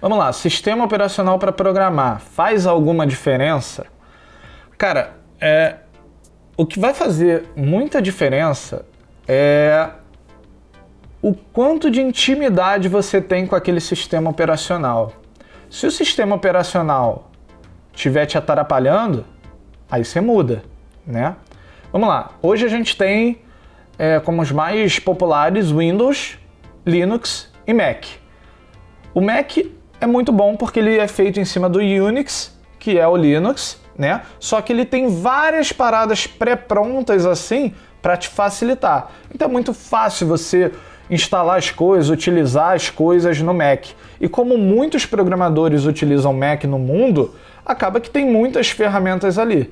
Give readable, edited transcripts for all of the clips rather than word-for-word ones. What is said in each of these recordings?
Vamos lá, sistema operacional para programar faz alguma diferença? Cara, o que vai fazer muita diferença é o quanto de intimidade você tem com aquele sistema operacional. Se o sistema operacional estiver te atrapalhando, aí você muda, né? Vamos lá, hoje a gente tem como os mais populares Windows, Linux e Mac. O Mac é muito bom porque ele é feito em cima do Unix, que é o Linux, né? Só que ele tem várias paradas pré-prontas assim para te facilitar. Então é muito fácil você instalar as coisas, utilizar as coisas no Mac. E como muitos programadores utilizam Mac no mundo, acaba que tem muitas ferramentas ali.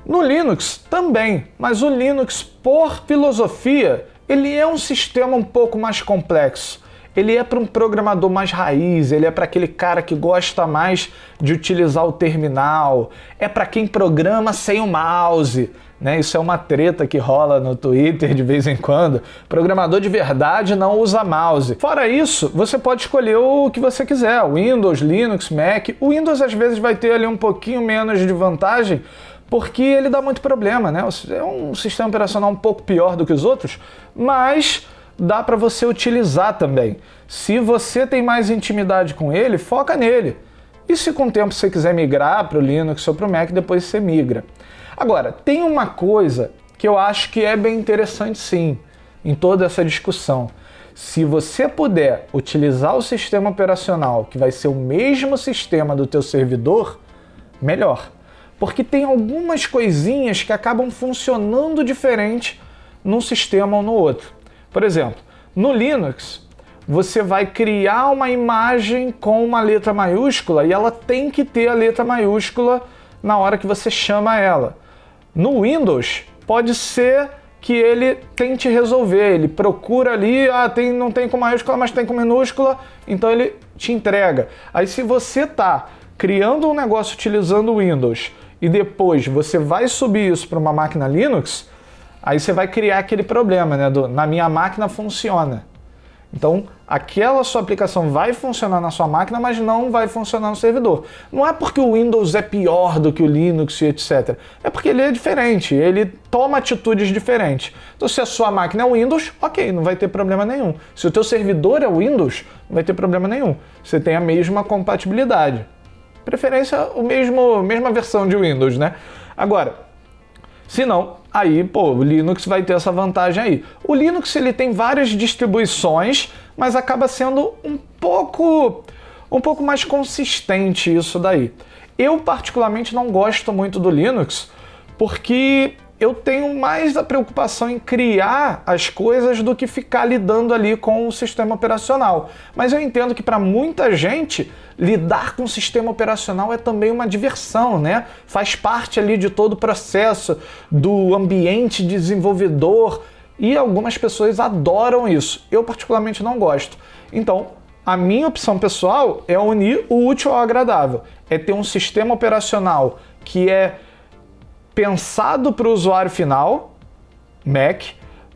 No Linux também, mas o Linux, por filosofia, ele é um sistema um pouco mais complexo. Ele é para um programador mais raiz, ele é para aquele cara que gosta mais de utilizar o terminal, é para quem programa sem o mouse, né? Isso é uma treta que rola no Twitter de vez em quando. Programador de verdade não usa mouse. Fora isso, você pode escolher o que você quiser, Windows, Linux, Mac. O Windows às vezes vai ter ali um pouquinho menos de vantagem, porque ele dá muito problema, né? É um sistema operacional um pouco pior do que os outros, mas dá para você utilizar também. Se você tem mais intimidade com ele, foca nele. E se com o tempo você quiser migrar para o Linux ou para o Mac, depois você migra. Agora, tem uma coisa que eu acho que é bem interessante sim, em toda essa discussão. Se você puder utilizar o sistema operacional, que vai ser o mesmo sistema do teu servidor, melhor. Porque tem algumas coisinhas que acabam funcionando diferente num sistema ou no outro. Por exemplo, no Linux, você vai criar uma imagem com uma letra maiúscula e ela tem que ter a letra maiúscula na hora que você chama ela. No Windows, pode ser que ele tente resolver, ele procura ali, não tem com maiúscula, mas tem com minúscula, então ele te entrega. Aí se você está criando um negócio utilizando o Windows e depois você vai subir isso para uma máquina Linux, aí você vai criar aquele problema, né? Na minha máquina funciona. Então, aquela sua aplicação vai funcionar na sua máquina, mas não vai funcionar no servidor. Não é porque o Windows é pior do que o Linux e etc. É porque ele é diferente, ele toma atitudes diferentes. Então, se a sua máquina é Windows, ok, não vai ter problema nenhum. Se o teu servidor é Windows, não vai ter problema nenhum. Você tem a mesma compatibilidade. Preferência, mesma versão de Windows, né? Agora, se não, aí, o Linux vai ter essa vantagem aí. O Linux, ele tem várias distribuições, mas acaba sendo um pouco mais consistente isso daí. Eu, particularmente, não gosto muito do Linux, porque eu tenho mais a preocupação em criar as coisas do que ficar lidando ali com o sistema operacional. Mas eu entendo que para muita gente, lidar com o sistema operacional é também uma diversão, né? Faz parte ali de todo o processo do ambiente desenvolvedor e algumas pessoas adoram isso. Eu particularmente não gosto. Então, a minha opção pessoal é unir o útil ao agradável. É ter um sistema operacional que é pensado para o usuário final, Mac,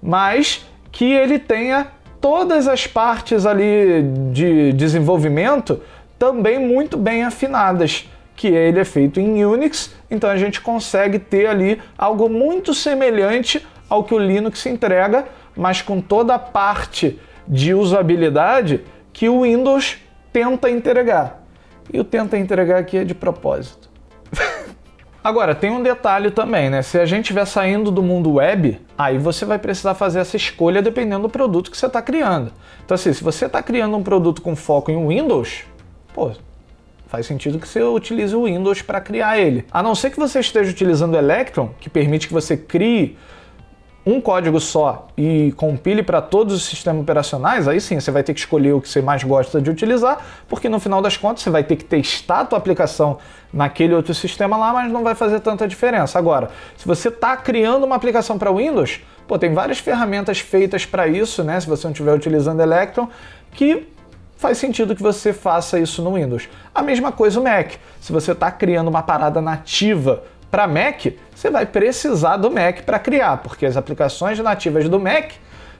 mas que ele tenha todas as partes ali de desenvolvimento também muito bem afinadas, que ele é feito em Unix, então a gente consegue ter ali algo muito semelhante ao que o Linux entrega, mas com toda a parte de usabilidade que o Windows tenta entregar. E o tenta entregar aqui é de propósito. Agora, tem um detalhe também, né? Se a gente estiver saindo do mundo web, aí você vai precisar fazer essa escolha dependendo do produto que você está criando. Então, assim, se você está criando um produto com foco em Windows, faz sentido que você utilize o Windows para criar ele. A não ser que você esteja utilizando o Electron, que permite que você crie um código só e compile para todos os sistemas operacionais, aí sim, você vai ter que escolher o que você mais gosta de utilizar, porque no final das contas você vai ter que testar a tua aplicação naquele outro sistema lá, mas não vai fazer tanta diferença. Agora, se você está criando uma aplicação para Windows, tem várias ferramentas feitas para isso, né? Se você não estiver utilizando Electron, que faz sentido que você faça isso no Windows. A mesma coisa o Mac. Se você está criando uma parada nativa para Mac, você vai precisar do Mac para criar, porque as aplicações nativas do Mac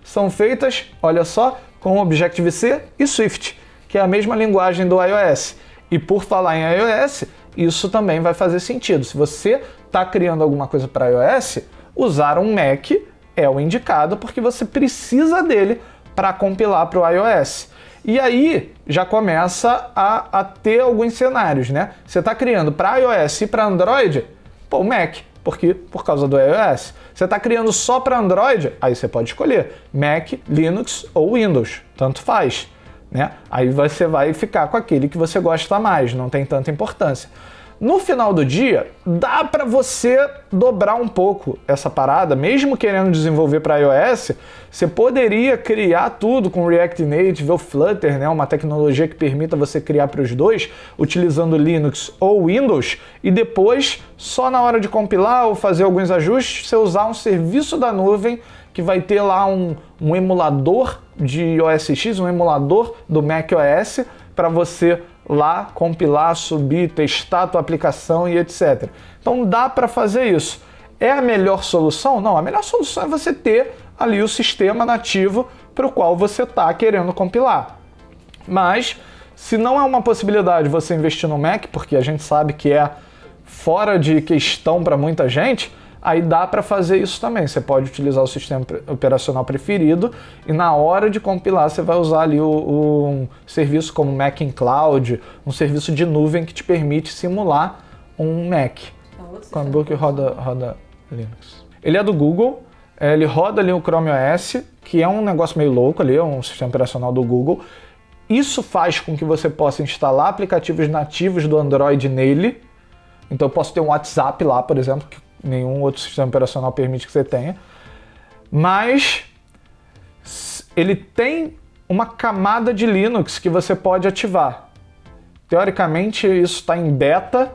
são feitas, olha só, com Objective-C e Swift, que é a mesma linguagem do iOS. E por falar em iOS, isso também vai fazer sentido. Se você está criando alguma coisa para iOS, usar um Mac é o indicado, porque você precisa dele para compilar para o iOS. E aí já começa a ter alguns cenários, né? Você está criando para iOS e para Android, o Mac, porque por causa do iOS. Você está criando só para Android, aí você pode escolher Mac, Linux ou Windows, tanto faz, né? Aí você vai ficar com aquele que você gosta mais, não tem tanta importância. No final do dia, dá para você dobrar um pouco essa parada, mesmo querendo desenvolver para iOS, você poderia criar tudo com React Native ou Flutter, né? Uma tecnologia que permita você criar para os dois, utilizando Linux ou Windows, e depois, só na hora de compilar ou fazer alguns ajustes, você usar um serviço da nuvem que vai ter lá um emulador de OS X, um emulador do macOS, para você lá compilar, subir, testar a tua aplicação e etc. Então dá para fazer isso. É a melhor solução? Não, a melhor solução é você ter ali o sistema nativo para o qual você está querendo compilar. Mas se não é uma possibilidade você investir no Mac, porque a gente sabe que é fora de questão para muita gente, aí dá para fazer isso também. Você pode utilizar o sistema operacional preferido e na hora de compilar você vai usar ali um serviço como Mac in Cloud, um serviço de nuvem que te permite simular um Mac. Chromebook roda Linux. Ele é do Google, ele roda ali o Chrome OS, que é um negócio meio louco ali, é um sistema operacional do Google. Isso faz com que você possa instalar aplicativos nativos do Android nele. Então eu posso ter um WhatsApp lá, por exemplo, que nenhum outro sistema operacional permite que você tenha, mas ele tem uma camada de Linux que você pode ativar. Teoricamente isso está em beta,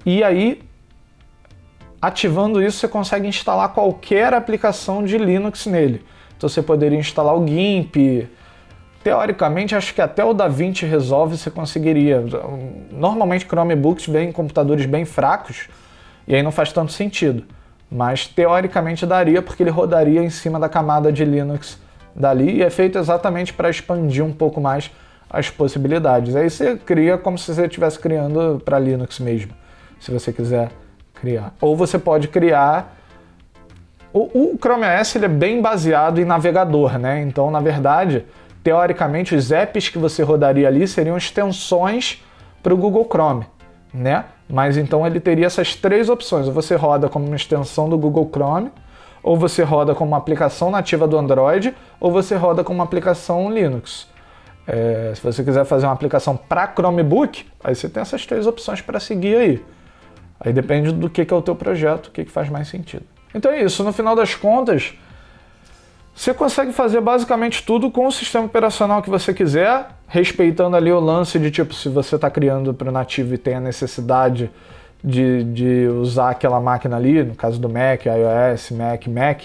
e aí ativando isso você consegue instalar qualquer aplicação de Linux nele. Então você poderia instalar o GIMP, teoricamente acho que até o DaVinci Resolve você conseguiria. Normalmente Chromebooks vêm em computadores bem fracos, e aí não faz tanto sentido. Mas teoricamente daria, porque ele rodaria em cima da camada de Linux dali, e é feito exatamente para expandir um pouco mais as possibilidades. Aí você cria como se você estivesse criando para Linux mesmo, se você quiser criar. Ou você pode criar... O Chrome OS ele é bem baseado em navegador, né? Então, na verdade, teoricamente, os apps que você rodaria ali seriam extensões para o Google Chrome, né? Mas então ele teria essas três opções: ou você roda como uma extensão do Google Chrome, ou você roda como uma aplicação nativa do Android, ou você roda como uma aplicação Linux. Se você quiser fazer uma aplicação para Chromebook, aí você tem essas três opções para seguir aí. Aí depende do que é o teu projeto, o que faz mais sentido. Então é isso, no final das contas, você consegue fazer basicamente tudo com o sistema operacional que você quiser, respeitando ali o lance de tipo, se você está criando para o nativo e tem a necessidade de usar aquela máquina ali, no caso do Mac, iOS, Mac,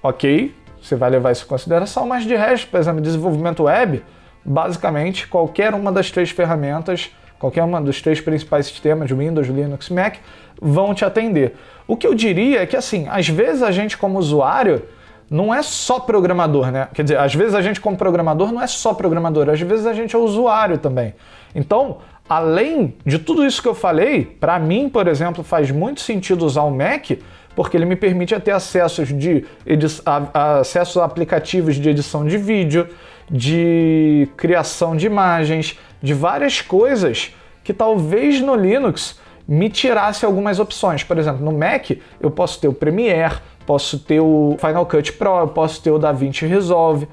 ok, você vai levar isso em consideração, mas de resto, por exemplo, desenvolvimento web, basicamente qualquer uma das três ferramentas, qualquer uma dos três principais sistemas, Windows, Linux, Mac, vão te atender. O que eu diria é que, assim, às vezes a gente como usuário não é só programador, né? Quer dizer, às vezes a gente como programador não é só programador, às vezes a gente é usuário também. Então, além de tudo isso que eu falei, para mim, por exemplo, faz muito sentido usar o Mac, porque ele me permite ter acesso a aplicativos de edição de vídeo, de criação de imagens, de várias coisas que talvez no Linux me tirasse algumas opções. Por exemplo, no Mac eu posso ter o Premiere, posso ter o Final Cut Pro, eu posso ter o DaVinci Resolve.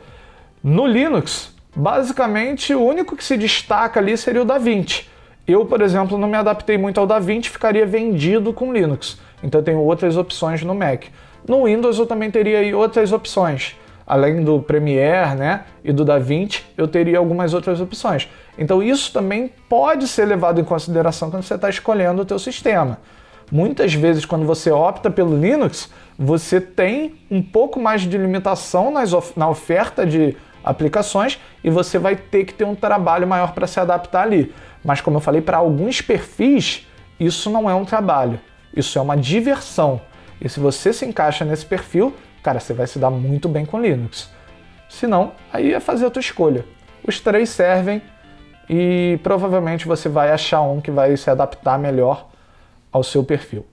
No Linux, basicamente, o único que se destaca ali seria o DaVinci. Eu, por exemplo, não me adaptei muito ao DaVinci, ficaria vendido com Linux. Então eu tenho outras opções no Mac. No Windows eu também teria aí outras opções. Além do Premiere, né, e do DaVinci, eu teria algumas outras opções. Então isso também pode ser levado em consideração quando você está escolhendo o teu sistema. Muitas vezes, quando você opta pelo Linux, você tem um pouco mais de limitação na oferta de aplicações e você vai ter que ter um trabalho maior para se adaptar ali. Mas como eu falei, para alguns perfis, isso não é um trabalho, isso é uma diversão. E se você se encaixa nesse perfil, cara, você vai se dar muito bem com Linux. Se não, aí é fazer a tua escolha. Os três servem e provavelmente você vai achar um que vai se adaptar melhor ao seu perfil.